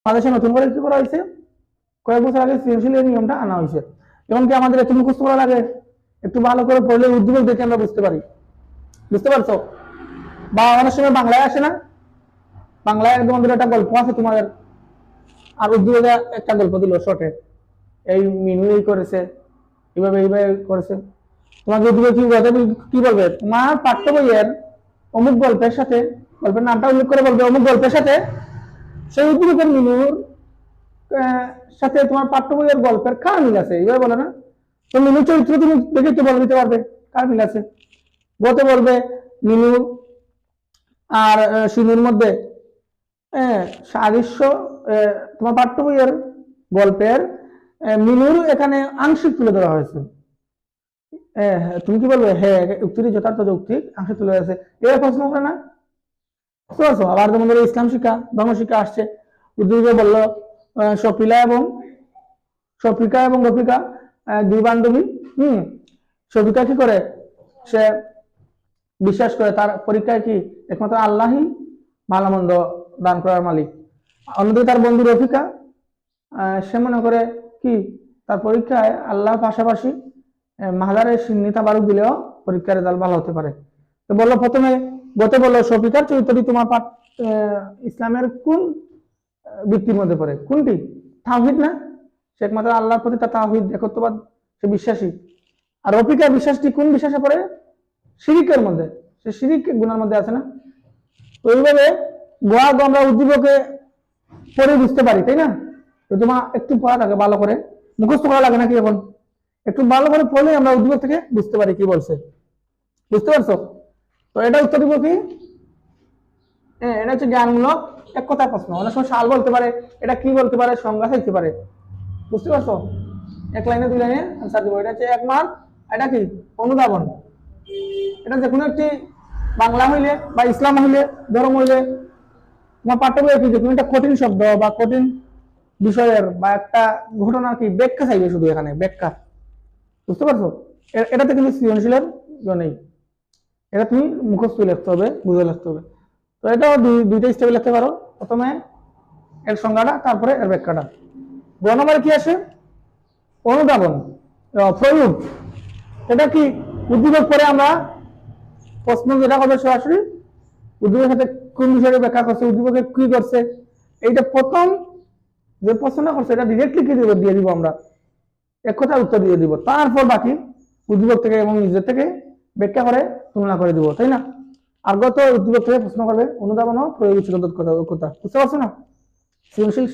বাংলাদেশে নতুন করে কি করা হয়েছে, কয়েক বছর আগে সৃজনশীল এই নিয়মটা আনা হয়েছে। এখন কি আমাদের একটু মুখস্থ করা লাগে? একটু ভালো করে পড়লে উদ্দীপক দেখে আমরা বুঝতে পারি। বুঝতে পারছো? বা অনেক সময় বাংলায় আসে না, বাংলায় একদম একটা গল্প আছে তোমাদের, আর উদ্দীপকে একটা গল্প দিল শর্টে, এই মিনু এই করেছে, এইভাবে এইভাবে করেছে। তোমাকে উদ্দীপক কি বলবে? তোমার পাঠ্য বইয়ের অমুক গল্পের সাথে, গল্পের নামটা উল্লেখ করে বলবে অমুক গল্পের সাথে সেই উদ্দীপকের মিনুর সাথে তোমার পাঠ্য বইয়ের গল্পের কার মিল আছে, এইভাবে বলে না? তো মিনুর চরিত্র তুমি দেখে একটু বলে দিতে পারবে কার মিল আছে। গতে বলবে মিনু আর শিনুর মধ্যে সাদৃশ্য, তোমার পাঠ্য বইয়ের গল্পের মিনুর এখানে আংশিক তুলে ধরা হয়েছে। তুমি কি বলবে? হ্যাঁ, উক্তিটি যথার্থ যৌক্তিক, আংশিক তুলে ধরা হয়েছে। এবার প্রশ্ন করে না? বুঝতে পারছো? আবার যেমন ধরো ইসলাম শিক্ষা, ধর্ম শিক্ষা আসছে, উদ্দীপকে বললো শফিকা এবং রফিকা দুই বান্ধবী। শফিকা কি করে? সে বিশ্বাস করে তার পরীক্ষায় কি একমাত্র আল্লাহই ভালো মন্দ দান করার মালিক। অন্যদিকে তার বন্ধু রফিকা, সে মনে করে কি তার পরীক্ষায় আল্লাহ পাশাপাশি মাহাজারের সিন্নিতা বারুদ দিলেও পরীক্ষার রেজাল্ট ভালো হতে পারে। তো বললো প্রথমে গতে বললো শফিকার চরিত্রটি তোমার ইসলামের কোন ভিত্তির মধ্যে পড়ে? কোনটি? তাওহীদ না? সে একমাত্র আল্লাহর প্রতি তার তাওহীদ একত্ববাদ, সে বিশ্বাসী। আর রফিকার বিশ্বাসটি কোন বিশ্বাসে পড়ে? শিরিকের মধ্যে, সে শিরিক গুনার মধ্যে আছে না? তো এইভাবে আমরা উদ্দীপকে পড়ে বুঝতে পারি, তাই না? তো তোমার একটু পড়া লাগে, ভালো করে মুখস্থ করা লাগে নাকি? এখন একটু ভালো করে পড়লে আমরা উদ্দীপক থেকে বুঝতে পারি কি বলছে। বুঝতে পারছো? তো এটা উত্তর দিব কি? এটা হচ্ছে জ্ঞানমূলক এক কথার প্রশ্ন। অনেক সময় সাল বলতে পারে, এটা কি বলতে পারে, সংজ্ঞা চাইতে পারে। বুঝতে পারছো? এক লাইনে দুই লাইনে আনসার দিব। এটা হচ্ছে এক মার্ক। এটা কি? অনুধাবন। এটা যে কোনো একটি বাংলা হইলে বা ইসলাম হইলে, ধর্ম হইলে, তোমার পাঠ্য বইয়ে কি যে কোনো একটা কঠিন শব্দ বা কঠিন বিষয়ের বা একটা ঘটনার কি ব্যাখ্যা চাইবে, শুধু এখানে ব্যাখ্যা। বুঝতে পারছো? এটাতে কিন্তু সৃজনশীলের নেই। এটা তুমি মুখস্থ লিখতে হবে, বুঝে লিখতে হবে। তো এটাও দুইটা স্টেপে লিখতে পারো। প্রথমে এর সংজ্ঞাটা, তারপরে এর ব্যাখ্যাটা। গ নম্বরে কি আসে? অনুধাবন, প্রয়োগ। এটা কি? উদ্দীপক পরে আমরা প্রশ্ন যেটা হবে সরাসরি উদ্দীপকের সাথে কোন বিষয়ে ব্যাখ্যা করছে, উদ্দীপকে কি করছে, এইটা প্রথম যে প্রশ্নটা করছে এটা ডিরেক্টলি কি দিয়ে দিব আমরা, এক কথায় উত্তর দিয়ে দিব। তারপর বাকি উদ্দীপক থেকে এবং নিজের থেকে ব্যাখ্যা করে তুলনা করে দিব, তাই না? আর গত উদ্দীপক থেকে প্রশ্ন করবে, অনুধাবন ও প্রয়োগ ছিল কথা। বুঝতে পারছো না? সৃজনশীল